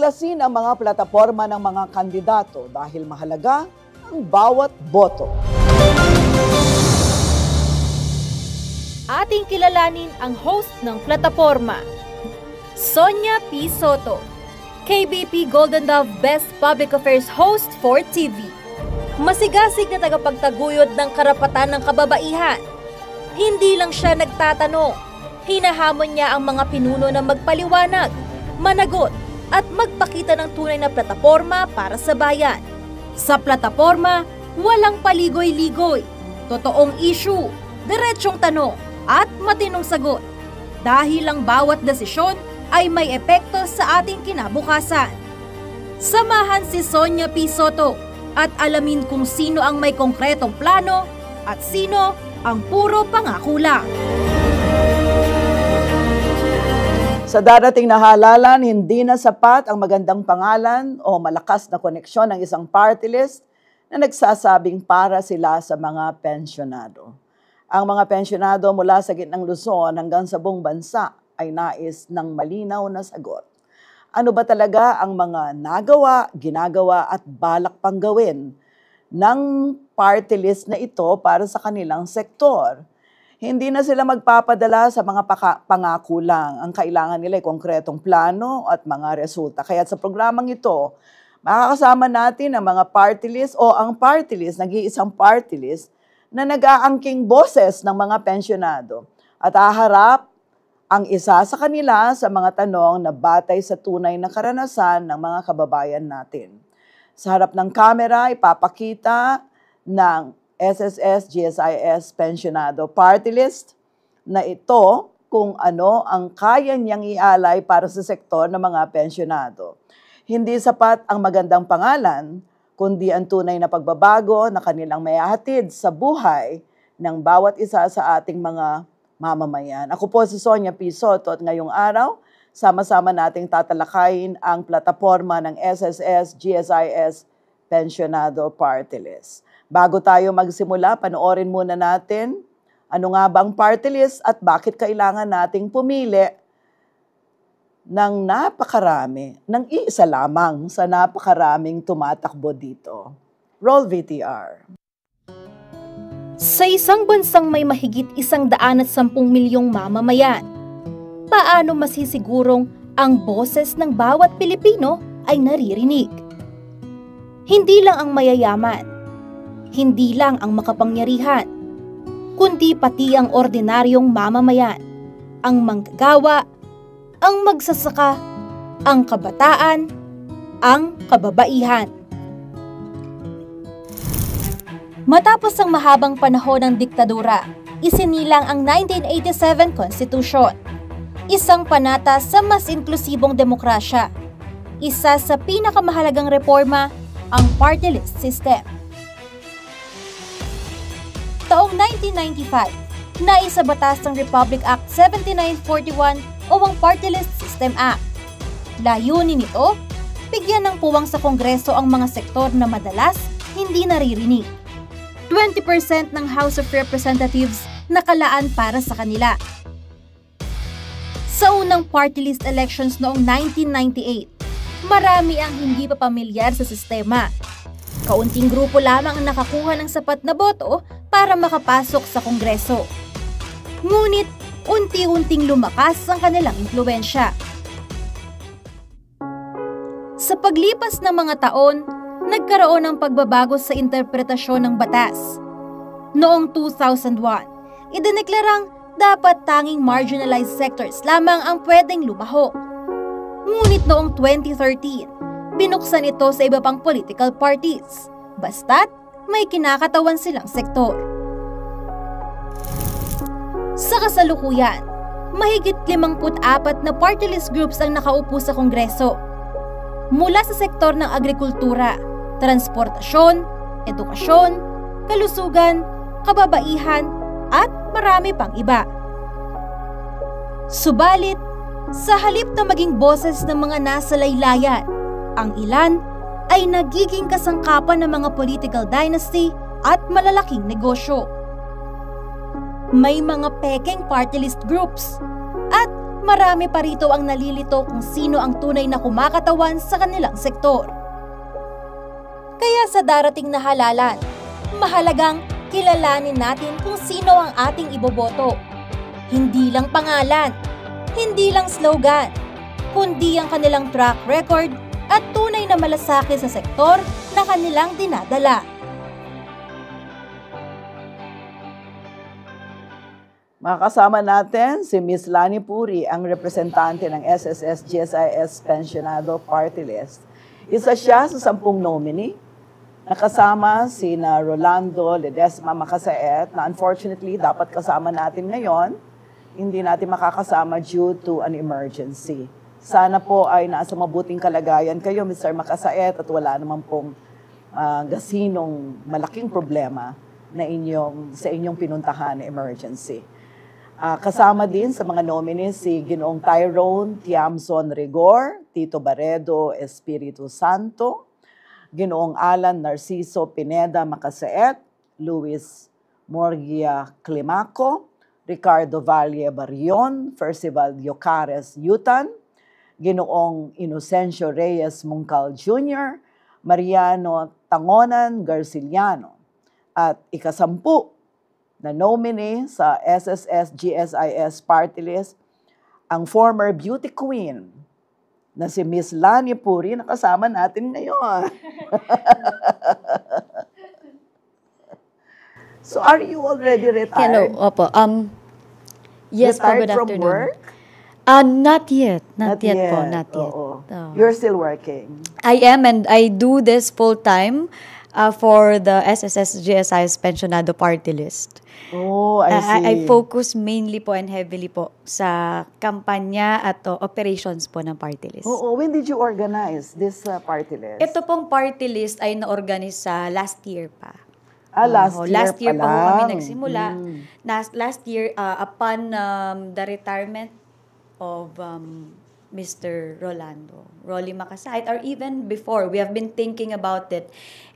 tuklasin ang mga plataporma ng mga kandidato dahil mahalaga ang bawat boto. Ating kilalanin ang host ng plataporma, Sonia P. Soto, KBP Golden Dove Best Public Affairs Host for TV. Masigasig na tagapagtaguyod ng karapatan ng kababaihan. Hindi lang siya nagtatanong, hinahamon niya ang mga pinuno na magpaliwanag, managot at magpakita ng tunay na plataporma para sa bayan. Sa plataporma, walang paligoy-ligoy, totoong issue, diretsyong tanong at matinong sagot. Dahil ang bawat desisyon ay may epekto sa ating kinabukasan. Samahan si Sonia P. Soto at alamin kung sino ang may konkretong plano at sino ang puro pangako lang. Sa darating na halalan, hindi na sapat ang magandang pangalan o malakas na koneksyon ng isang party list na nagsasabing para sila sa mga pensyonado. Ang mga pensyonado mula sa gitnang Luzon hanggang sa buong bansa ay nais ng malinaw na sagot. Ano ba talaga ang mga nagawa, ginagawa at balak pang gawin ng party list na ito para sa kanilang sektor? Hindi na sila magpapadala sa mga pangako lang. Ang kailangan nila ay konkretong plano at mga resulta. Kaya sa programang ito, Makakasama natin ang mga party list o ang party list, nag-iisang party list na nag-aangking boses ng mga pensyonado at haharap ang isa sa kanila sa mga tanong na batay sa tunay na karanasan ng mga kababayan natin. Sa harap ng kamera, ipapakita ng SSS GSIS Pensionado Party List na ito kung ano ang kaya niyang ialay para sa sektor ng mga pensyonado. Hindi sapat ang magandang pangalan, kundi ang tunay na pagbabago na kanilang mayahatid sa buhay ng bawat isa sa ating mga mamamayan. Ako po si Sonia P. Soto at ngayong araw, sama-sama nating tatalakayin ang plataforma ng SSS GSIS Pensionado Party List. Bago tayo magsimula, panoorin muna natin ano nga ba ang party list at bakit kailangan nating pumili ng napakarami, ng iisa lamang sa napakaraming tumatakbo dito. Roll VTR. Sa isang bansang may mahigit 110 milyong mamamayan, paano masisigurong ang boses ng bawat Pilipino ay naririnig? Hindi lang ang mayayaman, hindi lang ang makapangyarihan, kundi pati ang ordinaryong mamamayan, ang manggagawa, ang magsasaka, ang kabataan, ang kababaihan. Matapos ang mahabang panahon ng diktadura, isinilang ang 1987 Constitution, isang panata sa mas inklusibong demokrasya. Isa sa pinakamahalagang reforma, ang party list system. Taong 1995, naisabatas ng Republic Act 7941 o ang Party List System Act. Layunin nito, bigyan ng puwang sa Kongreso ang mga sektor na madalas hindi naririnig. 20% ng House of Representatives nakalaan para sa kanila. Sa unang party list elections noong 1998, marami ang hindi pa pamilyar sa sistema. Kaunting grupo lamang ang nakakuha ng sapat na boto para makapasok sa Kongreso. Ngunit, unti-unting lumakas ang kanilang impluwensya. Sa paglipas ng mga taon, nagkaroon ng pagbabago sa interpretasyon ng batas. Noong 2001, idineklarang dapat tanging marginalized sectors lamang ang pwedeng lumahok. Ngunit noong 2013, binuksan ito sa iba pang political parties, basta't may kinakatawan silang sektor. Sa kasalukuyan, mahigit 54 na party list groups ang nakaupo sa Kongreso. Mula sa sektor ng agrikultura, transportasyon, edukasyon, kalusugan, kababaihan, at marami pang iba. Subalit, sa halip na maging boses ng mga nasa laylayan, ang ilan ay nagiging kasangkapan ng mga political dynasty at malalaking negosyo. May mga pekeng party list groups at marami pa rito ang nalilito kung sino ang tunay na kumakatawan sa kanilang sektor. Kaya sa darating na halalan, mahalagang kilalanin natin kung sino ang ating iboboto. Hindi lang pangalan, hindi lang slogan, kundi ang kanilang track record at tunay na malasakit sa sektor na kanilang dinadala. Makakasama natin si Ms. Lani Puri, ang representante ng SSS GSIS Pensionado Party List. Isa siya sa 10 nominee. Nakasama si Rolando Ledesma Macasaet na unfortunately dapat kasama natin ngayon. Hindi natin makakasama due to an emergency. Sana po ay nasa mabuting kalagayan kayo, Mr. Macasaet, at wala naman pong gasinong malaking problema na sa inyong pinuntahan na emergency. Kasama din sa mga nominees si Ginoong Tyrone Tiamson Rigor, Tito Barredo Espiritu Santo, Ginoong Alan Narciso Pineda Macasaet, Luis Morgia Climaco, Ricardo Valle Barrion, Percival Yocares Yutan, Ginoong Inocencio Reyes Mungcal Jr., Mariano Tangonan Garciliano, at ika-10 na nominee sa SSS GSIS Party List, ang former beauty queen na si Miss Lani Puri na kasama natin ngayon. So, are you already retired? Hello, opo. Yes, po, Retired good from afternoon. work? Not yet. Not yet po, not yet. Oo. Oh. You're still working? I am, and I do this full-time for the SSS GSI's Pensionado Party List. Oh, I see. I focus mainly po and heavily po sa kampanya at operations po ng party list. Oo. When did you organize this party list? Ito pong party list ay na-organize sa last year pa. Last year pa ho lang. kami nagsimula. Last year, upon the retirement of Mr. Rolly Makasait, or even before, we have been thinking about it.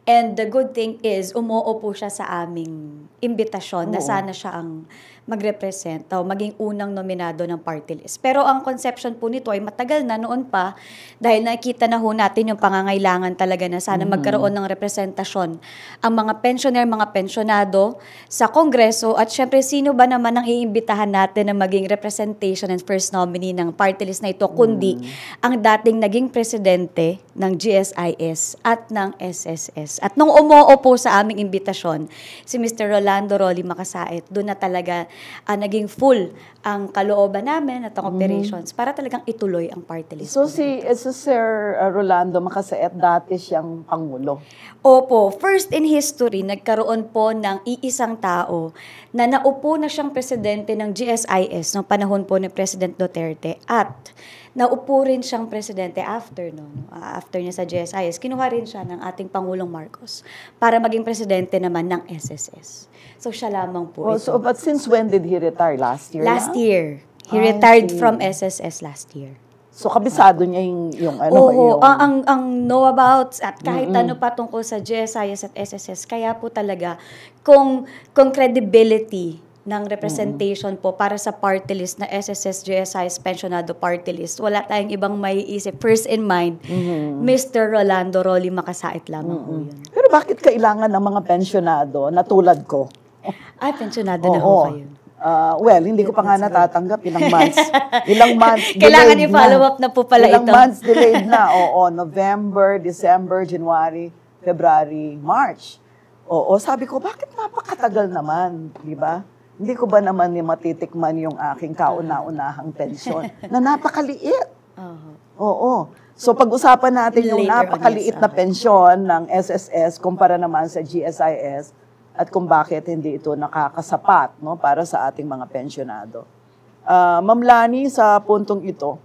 And the good thing is, umuo po siya sa aming imbitasyon na sana siya ang mag-represent o maging unang nominado ng party list. Pero ang conception po nito ay matagal na noon pa dahil nakikita na ho natin yung pangangailangan talaga na sana magkaroon ng representasyon ang mga pensioner, mga pensionado sa Kongreso at syempre sino ba naman ang iimbitahan natin na maging representation and first nominee ng party list na ito kundi ang dating naging presidente ng GSIS at ng SSS. At nung umuo po sa aming imbitasyon, si Mr. Rolando Rolly Makasait, doon na talaga naging full ang kalooban namin at ang operations para talagang ituloy ang party list. So si Sir Rolando Makasait, dati siyang Pangulo. Opo, first in history, nagkaroon po ng iisang tao na naupo na siyang presidente ng GSIS noong panahon po ni President Duterte at naupo rin siyang presidente after niya sa GSIS. Kinuha rin siya ng ating Pangulong Marcos para maging presidente naman ng SSS. So siya lamang po ito. So, but since when did he retire? Last year? Last na? year. He I retired see. from SSS last year. So kabisado niya yung ano Oo, yung ang know about at kahit ano pa tungkol sa GSIS at SSS, kaya po talaga kung credibility ng representation po para sa party list na SSS GSIS Pensionado Party List, wala tayong ibang maiisip. First in mind, Mr. Rolando Rolly Makasait lamang po yun. Pero bakit kailangan ng mga pensionado na tulad ko? Ay, pensionado na ho kayo. Well, hindi ko pa nga natatanggap ilang months. Ilang months Kailangan delayed i-follow up na po pala ilang ito. months delayed na. Oo, November, December, January, February, March. Oo, sabi ko, bakit napakatagal naman, di ba? Hindi ko ba naman matitikman yung aking kauna-unahang pensyon na napakaliit. Oo. So pag-usapan natin yung Later on, napakaliit yes, na pensyon ng SSS kumpara naman sa GSIS at kung bakit hindi ito nakakasapat no, para sa ating mga pensyonado. Ma'am Lani, sa puntong ito,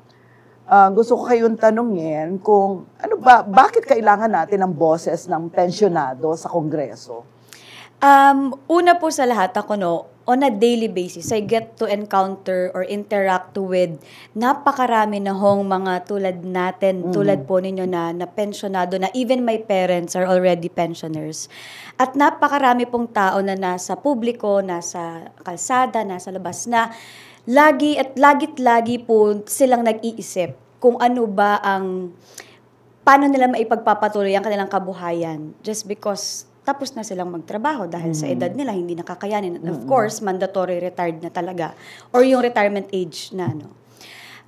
gusto ko kayong tanungin kung ano ba, bakit kailangan natin ng boses ng pensyonado sa Kongreso? Una po sa lahat ako on a daily basis, I get to encounter or interact with napakarami na hong mga tulad natin, tulad po ninyo na pensionado na even my parents are already pensioners. At napakarami pong tao na nasa publiko, nasa kalsada, nasa labas na lagi po silang nag-iisip kung ano ba paano nila maipagpapatuloy ang kanilang kabuhayan just because tapos na silang magtrabaho dahil sa edad nila hindi nakakayanin. And of course, mandatory retired na talaga or yung retirement age na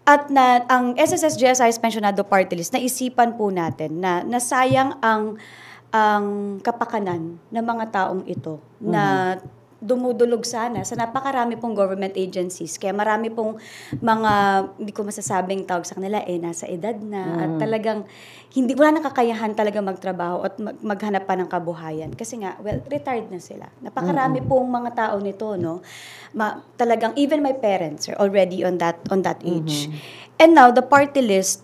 At ang SSS GSI's Pensionado Party List, naisipan po natin na nasayang ang kapakanan ng mga taong ito na dumudulog sana sa napakarami pong government agencies. Kaya marami pong mga, hindi ko masasabing tawag sa kanila, nasa edad na. At talagang, wala nang kakayahan talaga magtrabaho at maghanap pa ng kabuhayan. Kasi nga, retired na sila. Napakarami pong mga tao nito, no? Talagang, even my parents are already on that age. And now, the party list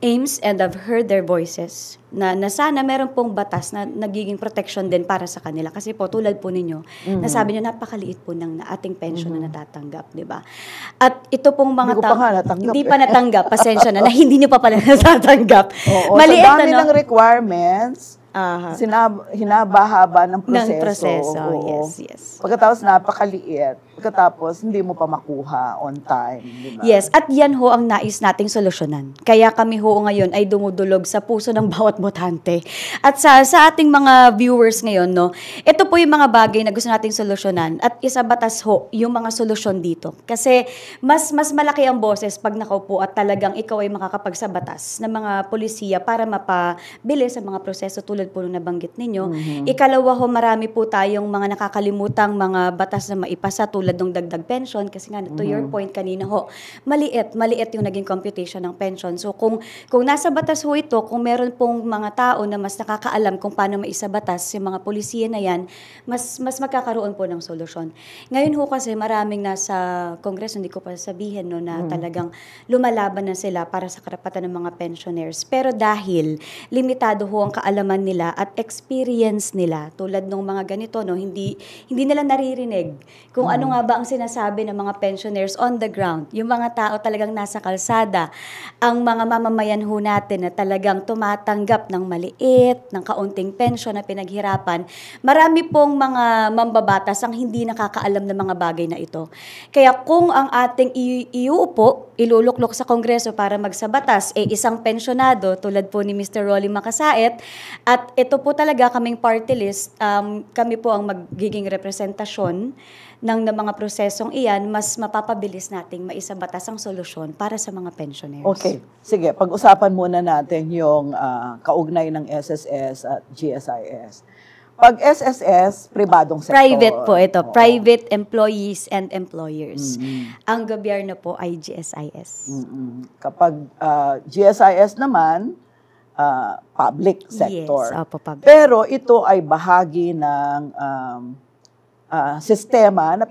aims, and I've heard their voices, na sana meron pong batas na nagiging protection din para sa kanila. Kasi po, tulad po ninyo, nasabi nyo, napakaliit po ng ating pension na natatanggap, di ba? At ito pong mga tao, hindi pa natanggap, pasensya na hindi nyo pa pala natatanggap. Oo, Maliit sa dami ng requirements, hinaba-haba ng proseso. Ng proseso, Oo. yes. Pagkatapos napakaliit, pagkatapos hindi mo pa makuha on time. Diba? Yes, at yan ho ang nais nating solusyonan. Kaya kami ho ngayon ay dumudulog sa puso ng bawat botante. At sa ating mga viewers ngayon, no, ito po yung mga bagay na gusto nating solusyonan at isabatas ho yung mga solusyon dito. Kasi mas malaki ang boses pag nakaupo at talagang ikaw ay makakapagsabatas ng mga polisiya para mapabilis sa mga proseso tulad po nung nabanggit ninyo. Ikalawa ho, marami po tayong mga nakakalimutang mga batas na maipasa tulad ng dagdag pension kasi nga to your point kanina ho, maliit yung naging computation ng pension. So kung nasa batas ho ito, kung meron pong mga tao na mas nakakaalam kung paano maisabatas yung mga polisiya na yan, mas magkakaroon po ng solusyon. Ngayon ho kasi maraming nasa Kongreso, hindi ko pa sabihin no, na talagang lumalaban na sila para sa karapatan ng mga pensioners. Pero dahil limitado ho ang kaalaman nila at experience nila tulad ng mga ganito, no, hindi nila naririnig kung ano nga ba ang sinasabi ng mga pensioners on the ground. Yung mga tao talagang nasa kalsada, ang mga mamamayan ho natin na talagang tumatanggap ng maliit, ng kaunting pension na pinaghirapan, marami pong mga mambabatas ang hindi nakakaalam ng mga bagay na ito. Kaya kung ang ating iuupo, iluluklok sa Kongreso para magsabatas, isang pensionado tulad po ni Mr. Rolly Makasait, at ito po talaga kaming party list, kami po ang magiging representasyon ng mga prosesong iyan, mas mapapabilis nating maisabatas ang solusyon para sa mga pensioners. Okay. Sige, pag-usapan muna natin yung kaugnay ng SSS at GSIS. Pag SSS, pribadong sektor. Private po ito. Oo. Private employees and employers. Ang gobyerno po ay GSIS. Kapag GSIS naman, public sector. Yes, opo, public. Pero ito ay bahagi ng sistema na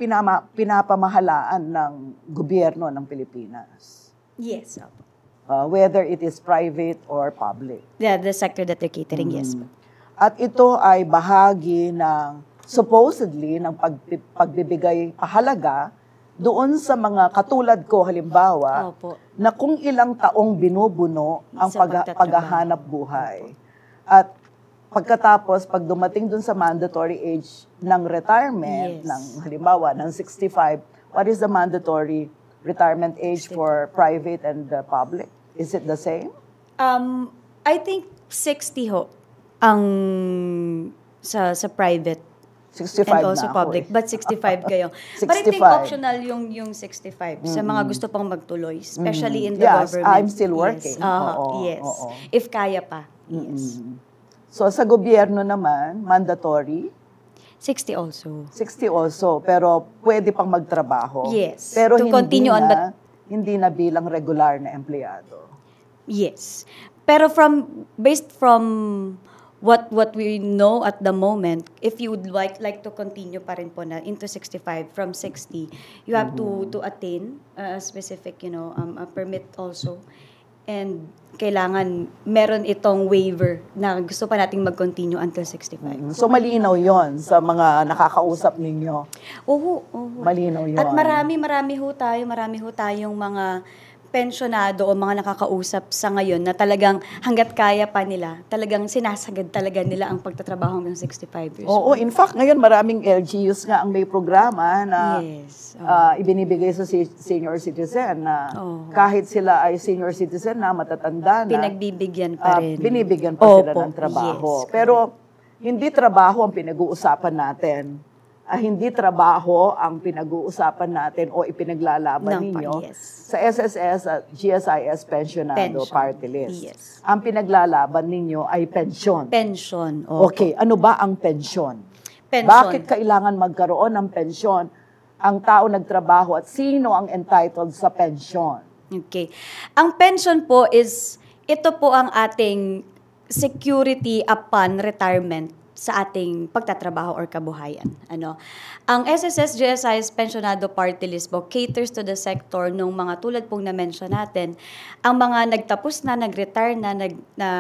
pinapamahalaan ng gobyerno ng Pilipinas. Yes, opo. Whether it is private or public. Yeah, the sector that they're catering, yes. At ito ay bahagi ng supposedly ng pagbibigay pahalaga doon sa mga katulad ko halimbawa Opo. na kung ilang taong binubuno ang Sa pagtatrabaho. paghahanap buhay. At pagkatapos, pag dumating dun sa mandatory age ng retirement, Yes. ng halimbawa, ng 65, what is the mandatory retirement age for private and public? Is it the same? I think 60 ho ang sa private 65 and also na ako public, eh. but 65 kayo. But I think 65. optional yung 65 sa mga gusto pang magtuloy, especially in the Yes, government. I'm still working. Yes, Oo, yes. oo. If kaya pa. Yes. So sa gobyerno naman, mandatory, 60 also. 60 also, pero pwede pang magtrabaho. Yes, Pero to continue on, but hindi na bilang regular na empleyado. Yes. Pero based from what we know at the moment, if you would like to continue pa rin po na into 65 from 60, you have to attain a specific, a permit also. And kailangan meron itong waiver na gusto pa nating mag-continue until 65. So malinaw yon sa mga nakakausap ninyo. Oo. Malinaw yon. At marami ho tayong mga pensionado o mga nakakausap sa ngayon na talagang hanggat kaya pa nila, talagang sinasagad talaga nila ang pagtatrabaho hanggang 65 years Oo, old. in fact, ngayon maraming LGUs nga ang may programa na Yes. ibinibigay sa senior citizen na Oo. kahit sila ay senior citizen na matatanda na, Pinagbibigyan pa rin. binibigyan pa sila Opo, ng trabaho. yes, Pero hindi trabaho ang pinag-uusapan natin. Hindi trabaho ang pinag-uusapan natin o ipinaglalaban ninyo yes. sa SSS at GSIS Pensionado Pension. Party List. Yes. Ang pinaglalaban ninyo ay pensyon. Pension. Opo. Okay, ano ba ang pensyon? Pension. Bakit kailangan magkaroon ng pensyon ang tao nagtrabaho at sino ang entitled sa pensyon? Okay. Ang pension po ito po ang ating security upon retirement sa ating pagtatrabaho or kabuhayan. Ang SSS GSIS Pensionado Party List po caters to the sector nung mga tulad pong na-mention natin, ang mga nagtapos na, nag-retire na,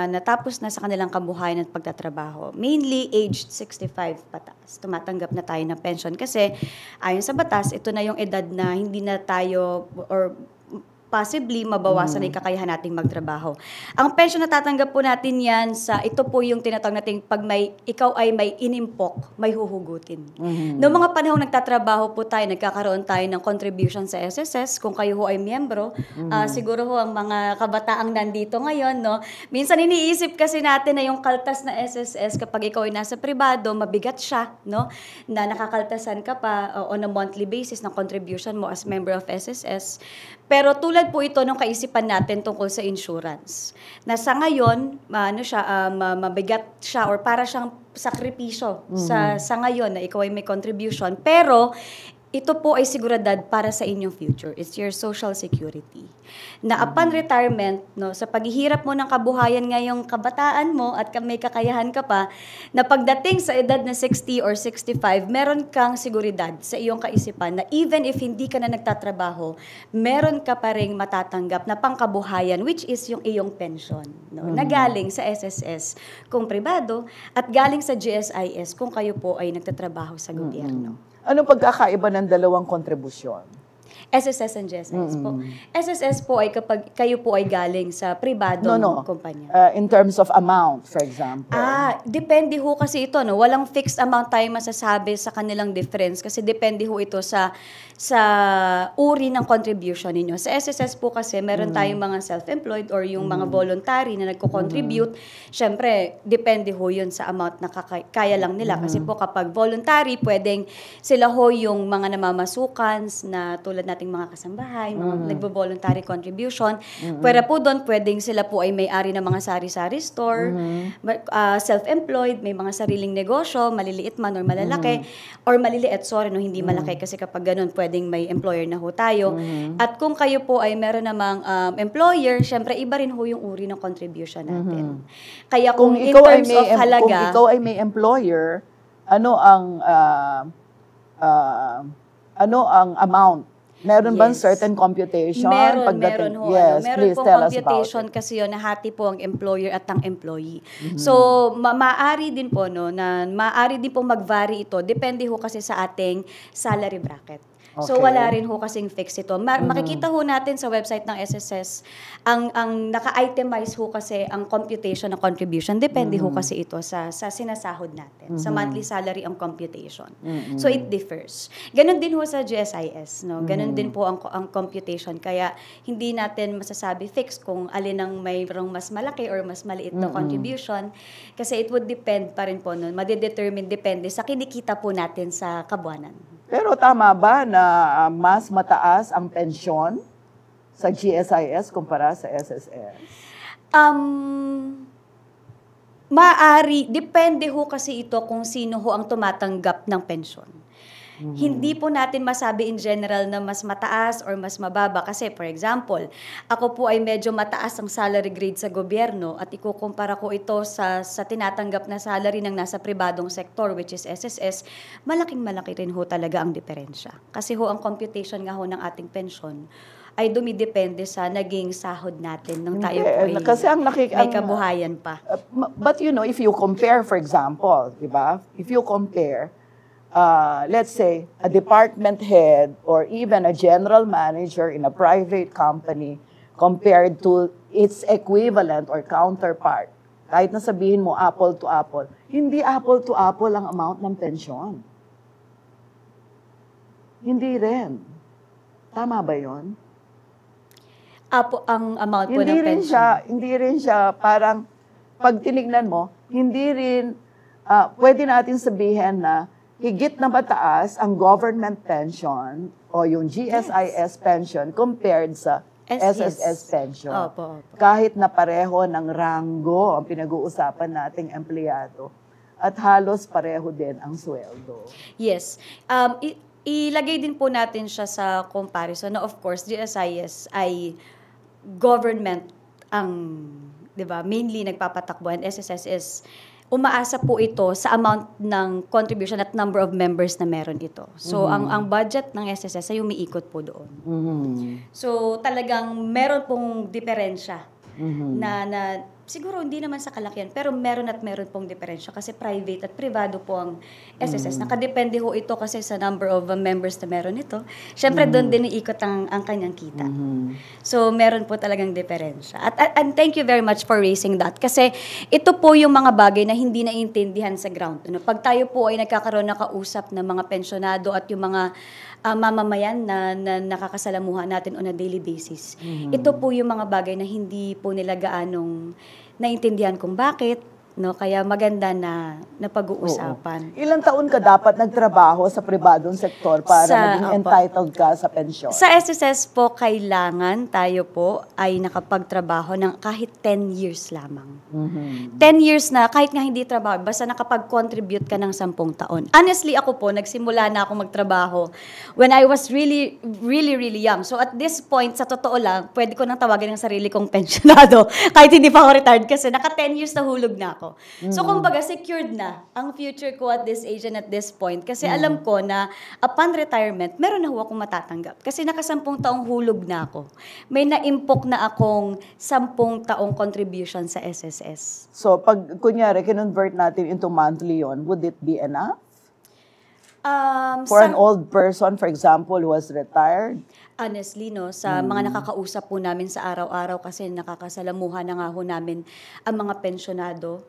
natapos na sa kanilang kabuhayan at pagtatrabaho. Mainly aged 65 pataas. Tumatanggap na tayo ng pension kasi ayon sa batas, ito na yung edad na hindi na tayo or possibly mabawasan na yung kakayahan nating magtrabaho. Ang pension na tatanggap po natin yan ito po yung tinatawag natin pag ikaw ay may inimpok, may huhugutin. Noong mga panahong nagtatrabaho po tayo, nagkakaroon tayo ng contribution sa SSS, kung kayo ho ay miyembro, siguro ho ang mga kabataang nandito ngayon, no? Minsan iniisip kasi natin na yung kaltas na SSS kapag ikaw ay nasa pribado, mabigat siya, no? Na nakakaltasan ka pa on a monthly basis ng contribution mo as member of SSS. Pero tulad po ito ng kaisipan natin tungkol sa insurance. Na sa ngayon, mabigat siya or para siyang sakripisyo sa ngayon na ikaw ay may contribution. Pero ito po ay siguridad para sa inyong future. It's your social security. Na upon retirement, no, sa paghihirap mo ng kabuhayan ngayong kabataan mo at may kakayahan ka pa, na pagdating sa edad na 60 or 65, meron kang siguridad sa iyong kaisipan na even if hindi ka na nagtatrabaho, meron ka pa ring matatanggap na pangkabuhayan, which is yung iyong pension. No, na galing sa SSS kung pribado at galing sa GSIS kung kayo po ay nagtatrabaho sa gobyerno. Anong pagkakaiba ng dalawang kontribusyon? SSS and GSIS po. SSS po ay kapag kayo po ay galing sa pribadong kumpanya. In terms of amount, for example. Depende ho kasi ito, no? Walang fixed amount tayo masasabi sa kanilang difference kasi depende ho ito sa uri ng contribution ninyo. Sa SSS po kasi meron tayong mga self-employed or yung mga voluntary na nagko-contribute. Syempre, depende ho yun sa amount na kaya lang nila. Kasi po kapag voluntary, pwedeng sila ho yung mga namamasukan na tulad nating mga kasambahay, mga nagbo-voluntary contribution. Pwera po doon, pwedeng sila po ay may-ari ng mga sari-sari store, self-employed, may mga sariling negosyo, maliliit man or malalaki, or maliliit, no, hindi malaki kasi kapag ganun, pwedeng may employer na ho tayo. At kung kayo po ay meron namang employer, syempre iba rin ho yung uri ng contribution natin. Kaya kung in terms of halaga, kung ikaw ay may employer, ano ang amount? Meron bang certain computation? Meron ho. Yes, meron please pong tell us computation about it. kasi yun, nahati po ang employer at ang employee. So, maaari din po, no, na maaari din po mag-vary ito. Depende ho kasi sa ating salary bracket. So, wala rin ho kasing fix ito. Makikita ho natin sa website ng SSS, ang naka-itemize ho kasi ang computation ng contribution. Depende ho kasi ito sa sinasahod natin. Sa monthly salary ang computation. So, it differs. Ganon din ho sa GSIS. No? Ganon din po ang computation. Kaya, hindi natin masasabi fix kung alin ang mayroong mas malaki or mas maliit na contribution. Kasi it would depend pa rin po nun. Madidetermine, depende sa kinikita po natin sa kabuanan. Pero tama ba na mas mataas ang pensyon sa GSIS kumpara sa SSS? Maaari, depende ho kasi ito kung sino ho ang tumatanggap ng pensyon. Hindi po natin masabi in general na mas mataas or mas mababa. Kasi, for example, ako po ay medyo mataas ang salary grade sa gobyerno at ikukumpara ko ito sa tinatanggap na salary ng nasa pribadong sektor, which is SSS, malaking-malaki rin ho talaga ang diferensya. Kasi ho, ang computation nga ho ng ating pensyon ay dumidepende sa naging sahod natin nung tayo po ay kasi may kabuhayan pa. But you know, if you compare, for example, di ba? If you compare, let's say, a department head or even a general manager in a private company compared to its equivalent or counterpart, kahit na sabihin mo apple to apple, hindi apple to apple ang amount ng pensyon. Hindi rin. Tama ba yun? Ang amount po ng pension. Hindi rin siya parang, pag tinignan mo, hindi rin, pwede natin sabihin na higit na mataas ang government pension o yung GSIS pension compared sa SSS pension. Opo. Kahit na pareho ng ranggo ang pinag-uusapan nating empleyado at halos pareho din ang sweldo. Yes. Ilagay din po natin siya sa comparison na of course GSIS ay government ang, 'di ba, mainly nagpapatakbo, and SSS is umaasa po ito sa amount ng contribution at number of members na meron ito. So, ang budget ng SSS ay umiikot po doon. So, talagang meron pong diferensya na siguro hindi naman sa kalakihan, pero meron pong diferensya kasi private at privado po ang SSS. Nakadepende ho ito kasi sa number of members na meron ito. Siyempre, doon din iikot ang kanyang kita. So, meron po talagang diferensya. And thank you very much for raising that kasi ito po yung mga bagay na hindi naiintindihan sa ground. Pag tayo po ay nagkakaroon na kausap ng mga pensyonado at yung mga mamamayan na nakakasalamuhan natin on a daily basis. Ito po yung mga bagay na hindi po nila gaanong naintindihan kung bakit, no? Kaya maganda na pag-uusapan. Ilang taon ka dapat nagtrabaho sa pribadong sektor para maging entitled ka sa pensyon? Sa SSS po, kailangan tayo po ay nakapagtrabaho ng kahit 10 years lamang. 10 years na, kahit nga hindi trabaho, basta nakapag-contribute ka ng 10 taon. Honestly, ako po, nagsimula na ako magtrabaho when I was really, really, really young. So at this point, sa totoo lang, pwede ko nang tawagin ang sarili kong pensionado kahit hindi pa ako retired kasi naka 10 years na hulog na ako. So, kumbaga, secured na ang future ko at this age and at this point. Kasi alam ko na upon retirement, meron na ho akong matatanggap. Kasi naka 10 taong hulog na ako. May naimpok na akong 10 taong contribution sa SSS. So, pag kunyari, kinonvert natin into monthly yon, would it be enough? For an old person, for example, who was retired? Honestly, no, sa mga nakakausap po namin sa araw-araw kasi nakakasalamuhan na nga ho namin ang mga pensyonado,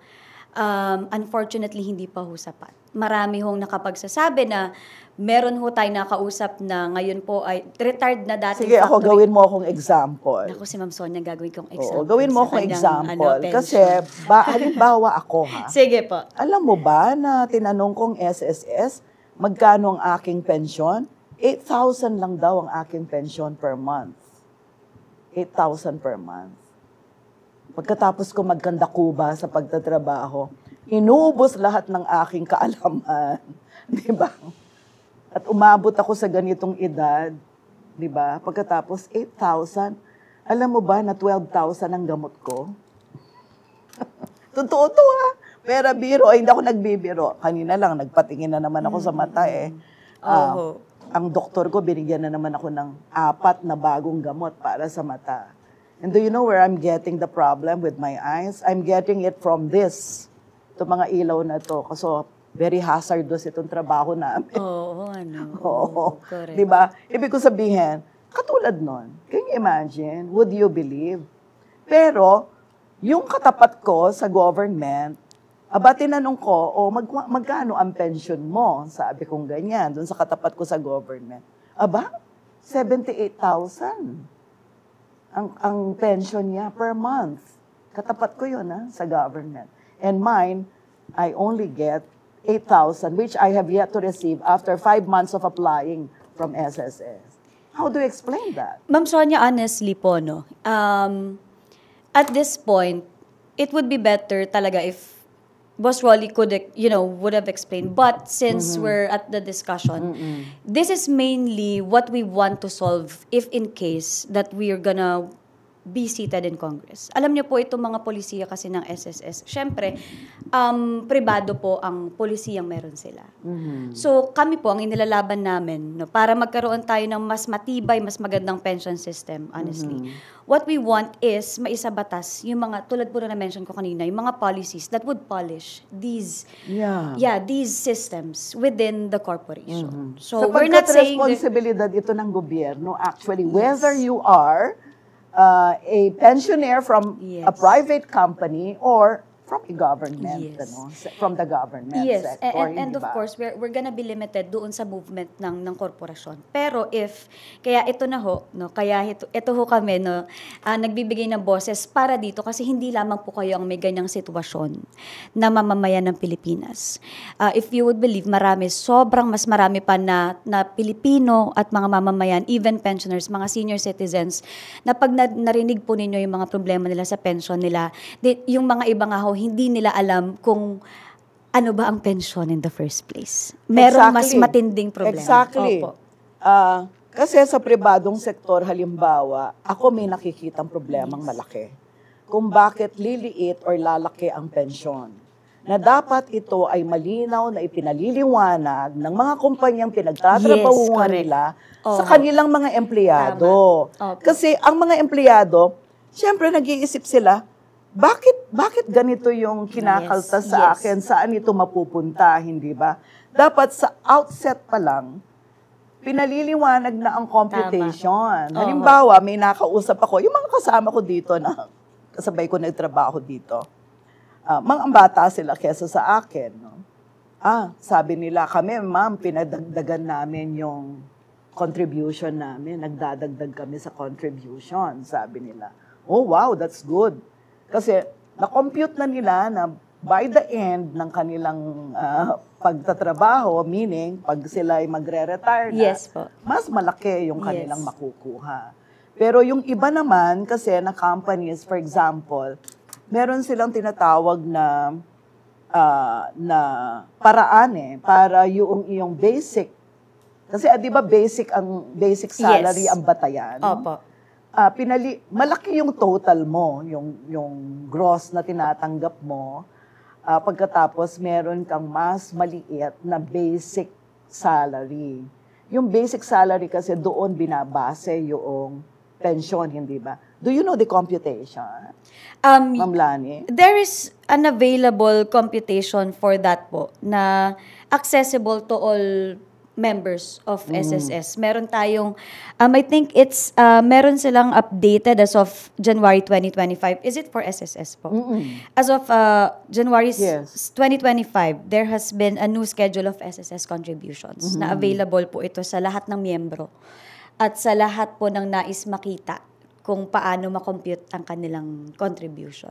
unfortunately, hindi pa ho sapat. Marami hong nakapagsasabi na meron ho tayo nakausap na ngayon po ay retired na dati. Sige, ako gawin mo akong example. Ako si Ma'am Sonia, gagawin kong example. Oo, gawin mo akong example. Kasi, halimbawa ako ha. Sige po. Alam mo ba na tinanong kong SSS, magkano ang aking pensyon? 8,000 lang daw ang aking pensyon per month. 8,000 per month. Pagkatapos ko magkanda kuba sa pagtatrabaho, inubos lahat ng aking kaalaman. Di ba? At umabot ako sa ganitong edad. Di ba? Pagkatapos 8,000, alam mo ba na 12,000 ang gamot ko? Totoo to ha. Pero biro, ay hindi ako nagbibiro. Kanina lang, nagpatingin na naman ako sa mata eh. Ang doktor ko, binigyan na naman ako ng 4 na bagong gamot para sa mata. And do you know where I'm getting the problem with my eyes? I'm getting it from this. Ito mga ilaw na to. Kasi very hazardous itong trabaho namin. Oo. Correct. Diba? Ibig ko sabihin, katulad nun, can you imagine? Would you believe? Pero, yung katapat ko sa government, tinanong ko, magkano ang pension mo? Sabi kong ganyan, dun sa katapat ko sa government. 78,000 ang pension niya per month. Katapat ko yun sa government. And mine, I only get 8,000, which I have yet to receive after 5 months of applying from SSS. How do you explain that? Ma'am Sonia, honestly po, no, at this point, it would be better talaga if Boss Rolly could, would have explained. But since we're at the discussion, this is mainly what we want to solve if in case that we are gonna be seated in Congress. Alam niyo po, itong mga polisiya kasi ng SSS, syempre, pribado po ang polisiyang meron sila. So, kami po, ang inilalaban namin, no, para magkaroon tayo ng mas matibay, mas magandang pension system, honestly. What we want is maisabatas yung mga, tulad po na mention ko kanina, yung mga policies that would polish these these systems within the corporation. So, we're not saying responsibilidad ito ng gobyerno, actually, whether you are a pensioner from a private company or from a government, from the government sector. And of course, we're gonna be limited doon sa movement ng korporasyon. Pero kaya ito na ho, no, kaya ito ho kami, no, nagbibigay ng boses para dito kasi hindi lamang po kayo ang may ganyang sitwasyon na mamamayan ng Pilipinas. If you would believe, sobrang mas marami pa na Pilipino at mga mamamayan, even pensioners, mga senior citizens, na pag narinig po ninyo yung mga problema nila sa pension nila, yung mga iba nga ho, hindi nila alam kung ano ba ang pension in the first place. Meron mas matinding problema. Exactly. Kasi sa pribadong sektor, halimbawa, ako may nakikitang problemang malaki. Kung bakit liliit or lalaki ang pensyon. Na dapat ito ay malinaw na ipinaliliwanag ng mga kumpanyang pinagtatrabahuan nila sa kanilang mga empleyado. Kasi ang mga empleyado, siyempre nag-iisip sila, bakit ganito yung kinakalta Yes, sa yes. akin? Saan ito mapupunta, hindi ba? Dapat sa outset pa lang, pinaliliwanag na ang computation. Tama. Halimbawa, may nakausap ako, yung mga kasama ko dito na kasabay ko nagtrabaho dito, mga bata sila kesa sa akin. No? Sabi nila, kami ma'am, pinadagdagan namin yung contribution namin. Nagdadagdag kami sa contribution, sabi nila. Oh, wow, that's good. Kasi na-compute na nila na by the end ng kanilang pagtatrabaho, meaning pag sila ay magre-retire na, Yes po. mas malaki yung kanilang Yes. makukuha. Pero yung iba naman, kasi na companies, for example, meron silang tinatawag na paraan para yung iyong basic. Kasi di ba basic salary Yes. ang batayan? Opo. Malaki yung total mo, yung gross na tinatanggap mo. Pagkatapos meron kang mas maliit na basic salary. Yung basic salary kasi doon binabase yung pension, hindi ba? Do you know the computation, Ma'am Lani? There is an available computation for that po na accessible to all members of SSS. Meron tayong, I think it's, meron silang updated as of January 2025. Is it for SSS po? As of January Yes. 2025, there has been a new schedule of SSS contributions na available po ito sa lahat ng miyembro at sa lahat po ng nais makita kung paano makompute ang kanilang contribution.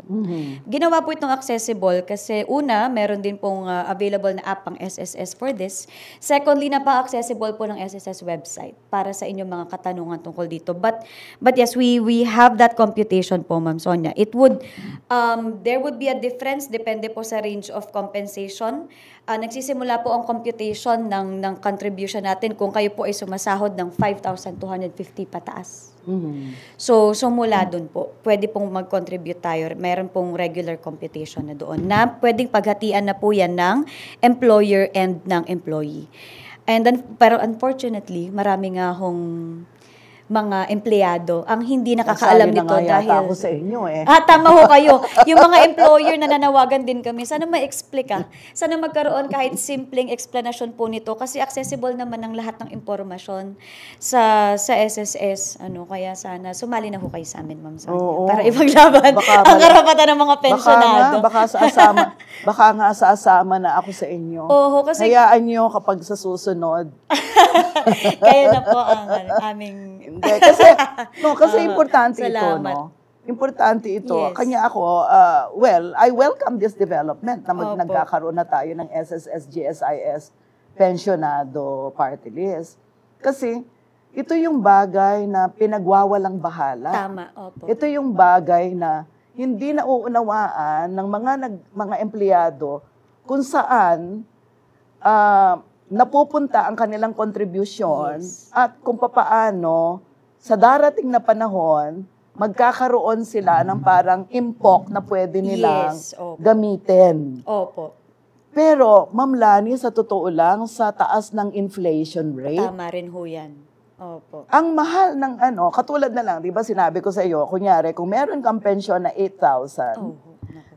Ginawa po itong accessible kasi una, meron din pong available na app ang SSS for this. Secondly, accessible po ng SSS website para sa inyong mga katanungan tungkol dito. But yes, we have that computation po, Ma'am Sonia. It would, there would be a difference depende po sa range of compensation. Nagsisimula po ang computation ng contribution natin kung kayo po ay sumasahod ng 5,250 pataas. So mula dun po, pwede pong mag-contribute tayo. Meron pong regular computation na doon na pwedeng paghatian na po yan ng employer and ng employee. And then, pero unfortunately, marami nga hong mga empleyado ang hindi nakakaalam nito dahil ako sa inyo eh. Tama ho kayo. Yung mga employer na nanawagan din kami, sana ma-explica. Sana magkaroon kahit simpleng explanation po nito kasi accessible naman ang lahat ng impormasyon sa SSS. Kaya sana sumali na ho kayo sa amin, Ma'am Sonia. Oo. Para ipaglaban ang karapatan ng mga pensyonado. Baka nga saasama na ako sa inyo. Oo, kasi Hayaan nyo kapag sa susunod. kaya na po ang aming Hindi, kasi importante ito, salamat. no? Importante ito. Yes. Kanya ako, I welcome this development na Opo. nagkakaroon na tayo ng SSS, GSIS, pensionado party list. Kasi ito yung bagay na pinagwawalang bahala. Tama, opo. Ito yung bagay na hindi nauunawaan ng mga empleyado kung saan napupunta ang kanilang contribution Yes. at kung papaano sa darating na panahon magkakaroon sila ng parang impok na pwede nilang Yes, opo. gamitin. Opo. Pero, Ma'am Lani, sa totoo lang, sa taas ng inflation rate, Tama rin ho yan. Opo. ang mahal ng katulad na lang, di ba sinabi ko sa iyo, kunyari, kung meron kang pensyon na 8,000, Oh, naku.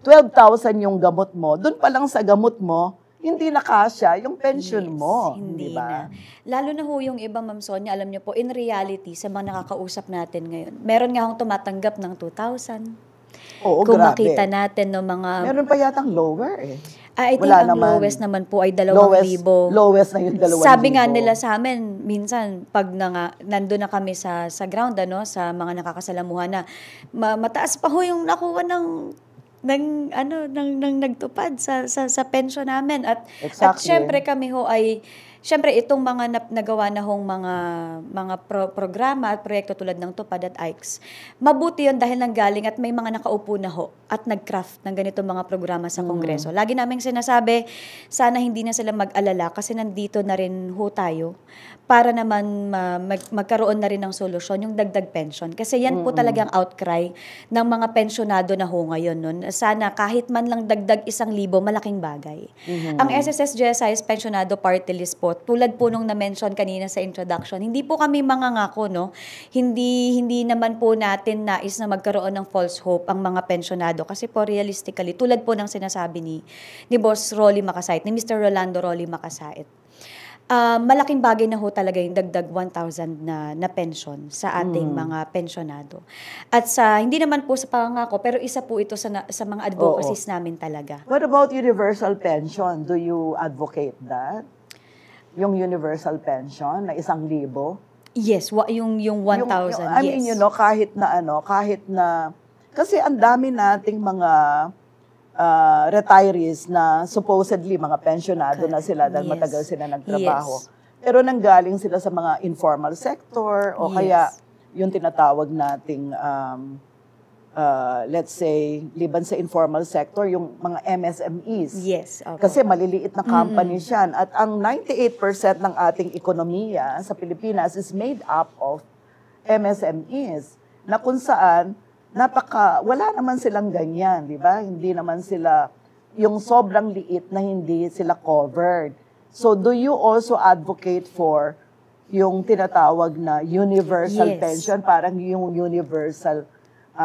12,000 yung gamot mo, doon pa lang sa gamot mo, hindi na kasya yung pension Yes, mo. Hindi di ba? na. Lalo na ho yung iba, Ma'am Sonia, alam niyo po, in reality, sa mga nakakausap natin ngayon, meron nga akong tumatanggap ng 2,000. Oo, Kung grabe. makita natin no mga... Meron pa yatang lower eh. I think Wala ang naman. lowest naman po ay 2,000. Lowest na yung 2,000. Sabi nga nila sa amin, minsan, pag nandun na kami sa ground, sa mga nakakasalamuhan na, mataas pa ho yung nakuha ng nagtupad sa pension namin. At Exactly. syempre kami ho ay, syempre itong mga nagawa na hong mga programa at proyekto tulad ng Tupad at AICS, mabuti yun dahil nanggaling at may mga nakaupo na ho at nag-craft ng ganitong mga programa sa Kongreso. Lagi naming sinasabi, sana hindi na sila mag-alala kasi nandito na rin ho tayo para naman magkaroon na rin ng solusyon, yung dagdag pension. Kasi yan po talagang outcry ng mga pensyonado na ho ngayon. Nun. Sana kahit man lang dagdag 1,000, malaking bagay. Ang SSS GSIS Pensionado Party List po, po, tulad po nung na-mention kanina sa introduction, hindi po kami mangangako, no? Hindi naman po natin nais na magkaroon ng false hope ang mga pensyonado. Kasi po, realistically, tulad po ng sinasabi ni Boss Rolly Makasait, ni Mr. Rolando Rolly Makasait, malaking bagay na ho talaga yung dagdag 1,000 na pension sa ating mga pensyonado. At hindi naman po sa pangako, pero isa po ito sa mga advocacies namin talaga. What about universal pension? Do you advocate that? Yung universal pension na 1,000? Yes, yung 1,000, I mean, yes. kahit na, kasi ang dami nating mga retirees na supposedly mga pensionado na sila dahil matagal sila nagtrabaho. Yes. Pero nanggaling sila sa mga informal sector o kaya yung tinatawag nating let's say, liban sa informal sector, yung mga MSMEs. Yes. Okay. Kasi maliliit na company siyan. At ang 98% ng ating ekonomiya sa Pilipinas is made up of MSMEs na kung saan wala naman silang ganyan, di ba? Hindi naman sila, yung sobrang liit na hindi sila covered. So, do you also advocate for yung tinatawag na universal pension? Parang yung universal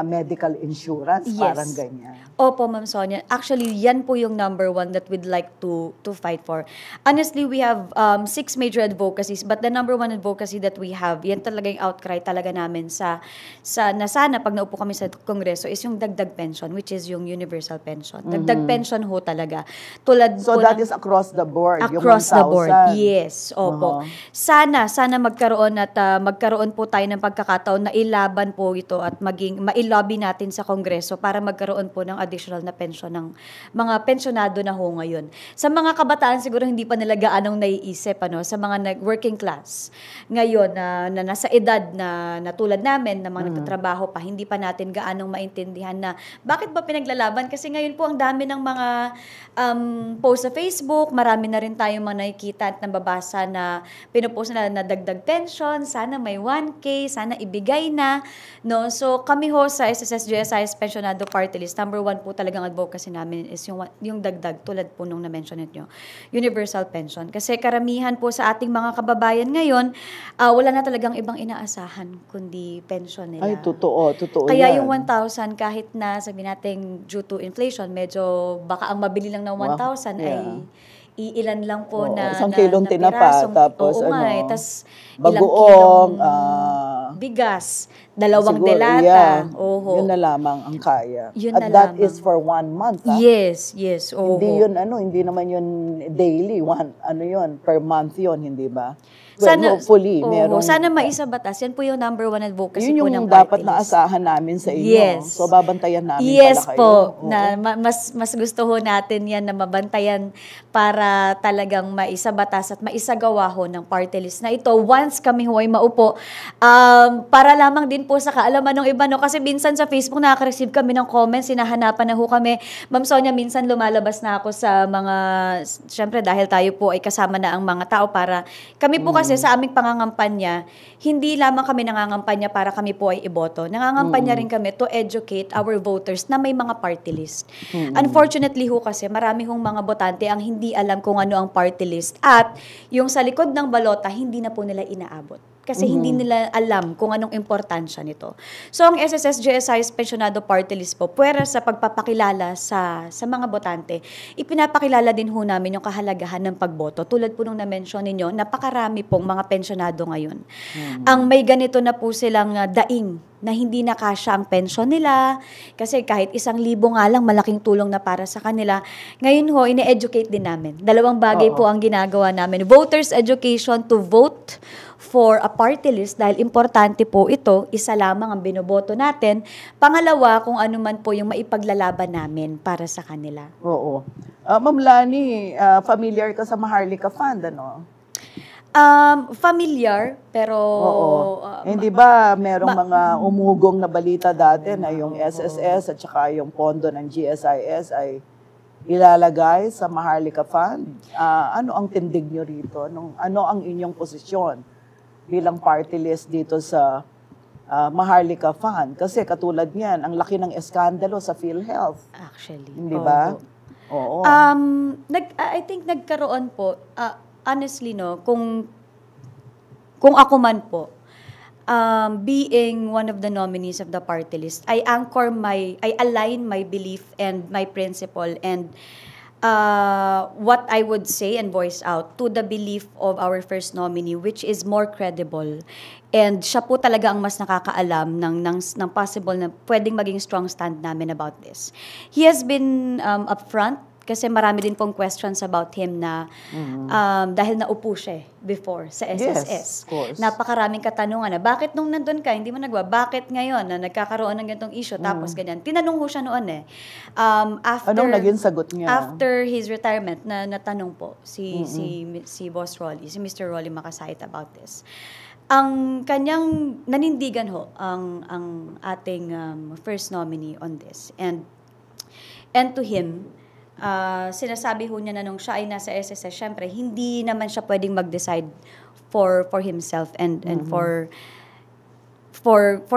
medical insurance, parang ganyan. Opo, Ma'am Sonia. Actually, yan po yung number one that we'd like to fight for. Honestly, we have 6 major advocacies, but the number one advocacy that we have, yan talaga yung outcry talaga namin na sana pag naupo kami sa Kongreso is yung dagdag pension, which is yung universal pension. Dagdag pension ho talaga. So that is across the board, across yung 1,000. the board, yes. Opo. Sana magkaroon at magkaroon po tayo ng pagkakataon na ilaban po ito at i-lobby natin sa Kongreso para magkaroon po ng additional na pension ng mga pensionado na ho ngayon. Sa mga kabataan siguro hindi pa nila gaanong naiisip, sa mga working class ngayon na nasa edad na tulad namin, na mga nagtatrabaho pa, hindi pa natin gaanong maintindihan na bakit ba pinaglalaban? Kasi ngayon po ang dami ng mga post sa Facebook, marami na rin tayong mga nakikita at nababasa na pinupost na dagdag pension, sana may 1K, sana ibigay na, no? So kami ho sa SSS-GSIS Pensionado Party List, number one po talagang advocacy namin is yung dagdag, tulad po nung na-mention nyo, universal pension. Kasi karamihan po sa ating mga kababayan ngayon, wala na talagang ibang inaasahan kundi pension nila. Ay, totoo Kaya yan. yung 1,000, kahit na sabi natin due to inflation, medyo baka ang mabili lang ng 1,000 ay iilan lang po na isang kilong tinapa, pirasong, tapos tas bagoong, bigas, 2 siguro, delata. Yun na lamang ang kaya. Yun At na that lamang. is for 1 month. Yes. Hindi naman yun daily, yun, per month yun, hindi ba? Well, Sana, hopefully, meron. Sana maisabatas. Yan po yung number one advocacy yun po yung ng dapat party na list. asahan namin sa inyo. Yes. So, babantayan namin Yes pala kayo. po. Oo. Na mas gusto ho natin yan na mabantayan para talagang maisabatas at maisagawa ho ng party list na ito once kami ho ay maupo. Para lamang din po sa kaalaman ng iba, no? Kasi minsan sa Facebook nakaka-receive kami ng comments, sinahanapan na ho kami. Ma'am Sonia, minsan lumalabas na ako sa mga, syempre dahil tayo po ay kasama na ang mga tao para, kami po kasi sa aming pangangampanya, hindi lamang kami nangangampanya para kami po ay iboto. Nangangampanya rin kami to educate our voters na may mga party list. Unfortunately ho kasi, marami hong mga botante ang hindi alam kung ano ang party list at yung sa likod ng balota, hindi na po nila inaabot. Kasi hindi nila alam kung anong importansya nito. So, ang SSS-GSIS Pensionado Party List po, puwera sa pagpapakilala sa mga botante, ipinapakilala din ho namin yung kahalagahan ng pagboto. Tulad po nung na-mention ninyo, napakarami pong mga pensionado ngayon. Ang may ganito na po silang daing na hindi na kasya ang pensyon nila, kasi kahit 1,000 nga lang, malaking tulong na para sa kanila. Ngayon ho, ine-educate din namin. 2 bagay po ang ginagawa namin. Voters education to vote for a party list, dahil importante po ito, isa lamang ang binoboto natin. Pangalawa, kung ano man po yung maipaglalaban namin para sa kanila. Oo. Ma'am Lani, familiar ka sa Maharlika Fund, ano? Familiar, pero... Hindi ba merong mga umugong na balita dati na yung SSS at saka yung pondo ng GSIS ay ilalagay sa Maharlika Fund? Ano ang tindig nyo rito? Ano ang inyong posisyon bilang party list dito sa Maharlika Fund? Kasi katulad niyan, ang laki ng eskandalo sa PhilHealth. Actually. Hindi ba? Oo. I think nagkaroon po, honestly, no, kung ako man po, being one of the nominees of the party list, I align my belief and my principle and what I would say and voice out to the belief of our first nominee, which is more credible. And siya po talaga ang mas nakakaalam ng possible na pwedeng maging strong stand namin about this. He has been upfront kasi marami din pong questions about him na dahil naupo siya before sa SSS. Yes, of course. Napakaraming katanungan na, bakit nung nandun ka, hindi mo nagawa? Bakit ngayon na nagkakaroon ng ganitong issue? Tapos ganyan. Tinanong ko siya noon Anong naging sagot niya? After his retirement, natanong po si Boss Rolly, si Mr. Rolly Makasait about this. Ang kanyang nanindigan ang ating first nominee on this. And to him, sinasabi ho niya na nung siya ay nasa SSS, syempre, hindi naman siya pwedeng mag-decide for himself and for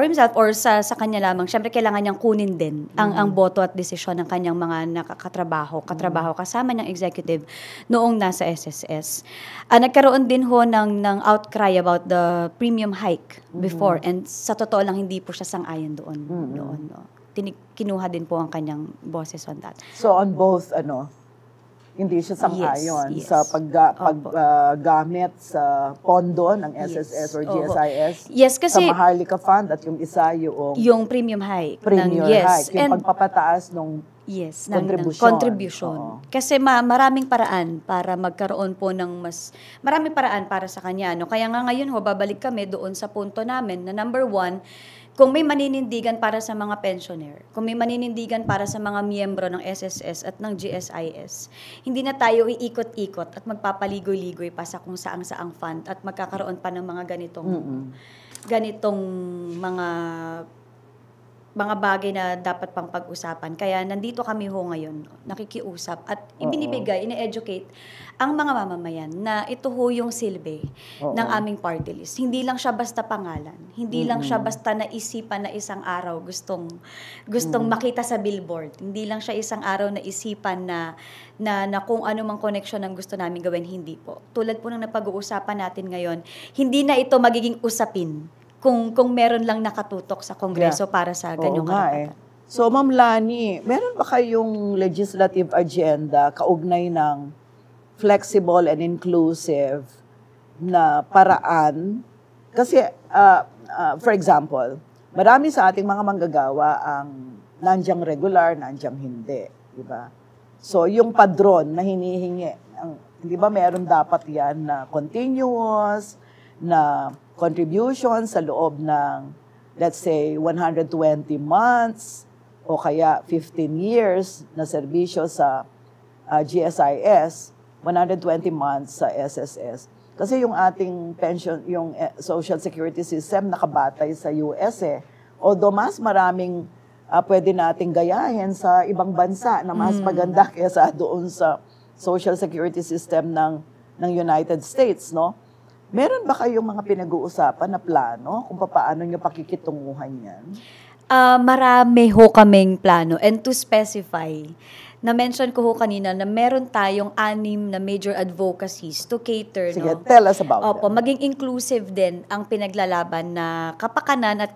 himself or sa kanya lamang. Syempre, kailangan niyang kunin din ang boto at desisyon ng kanyang mga katrabaho kasama niyang executive noong nasa SSS. Nagkaroon din ho ng outcry about the premium hike before, and sa totoo lang, hindi po siya sang-ayon doon. No. Kinuha din po ang kanyang boses on that. So on both, hindi siya sang-ayon sa paggamit sa pondo ng SSS or GSIS kasi sa Maharlika Fund at yung isa yung premium hike. Premium hike, yung pagpapataas ng contribution. Kasi maraming paraan para magkaroon po ng maraming paraan para sa kanya. Kaya nga ngayon babalik kami doon sa punto namin na number 1, kung may maninindigan para sa mga pensioner, kung may maninindigan para sa mga miyembro ng SSS at ng GSIS, hindi na tayo iikot-ikot at magpapaligoy-ligoy pa sa kung saang-saang fund at magkakaroon pa ng mga ganitong mga bagay na dapat pang pag-usapan. Kaya nandito kami ngayon, nakikiusap at ibinibigay, ine-educate ang mga mamamayan na ito yung silbi ng aming party list. Hindi lang siya basta pangalan. Hindi lang siya basta naisipan na isang araw gustong makita sa billboard. Hindi lang siya isang araw na isipan na kung ano mang connection ang gusto namin gawin. Hindi po. Tulad po ng napag-uusapan natin ngayon, hindi na ito magiging usapin kung meron lang nakatutok sa Kongreso para sa ganyong karapatan. So, Ma'am Lani, meron ba kayong legislative agenda kaugnay ng flexible and inclusive na paraan? Kasi, for example, marami sa ating mga manggagawa ang nandiyan regular, nandiyan hindi. Diba? So, yung padron na hinihingi, di ba meron dapat yan na continuous, na contribution sa loob ng, let's say, 120 months o kaya 15 years na serbisyo sa GSIS, 120 months sa SSS. Kasi yung ating pension, yung social security system nakabatay sa US Although mas maraming pwede nating gayahin sa ibang bansa na mas maganda kaysa doon sa social security system ng United States, no? Meron ba kayong mga pinag-uusapan na plano kung paano nyo pakikitunguhan yan? Marami ho kaming plano. And to specify, na-mention ko ho kanina na meron tayong 6 na major advocacies to cater. Sige, tell us about them. Maging inclusive din ang pinaglalaban na kapakanan at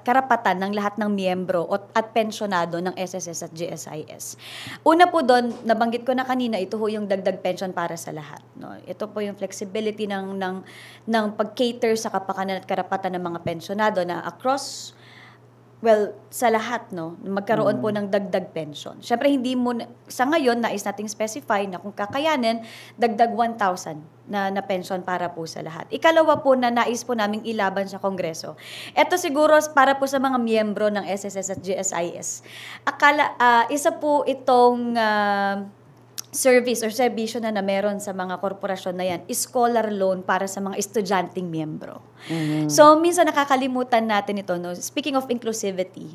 karapatan ng lahat ng miyembro at pensionado ng SSS at GSIS. Una po doon, nabanggit ko na kanina, ito ho yung dagdag pension para sa lahat. No? Ito po yung flexibility ng pag-cater sa kapakanan at karapatan ng mga pensionado na across sa lahat, no, magkaroon po ng dagdag pension. Siyempre, hindi mo, sa ngayon, nais nating specify na kung kakayanin, dagdag 1,000 na pension para po sa lahat. Ikalawa po na nais po naming ilaban sa Kongreso. Ito siguro para po sa mga miyembro ng SSS at GSIS. Isa po itong service or serbisyo na meron sa mga korporasyon na yan, scholar loan para sa mga estudyanteng miyembro. So, minsan nakakalimutan natin ito. No? Speaking of inclusivity,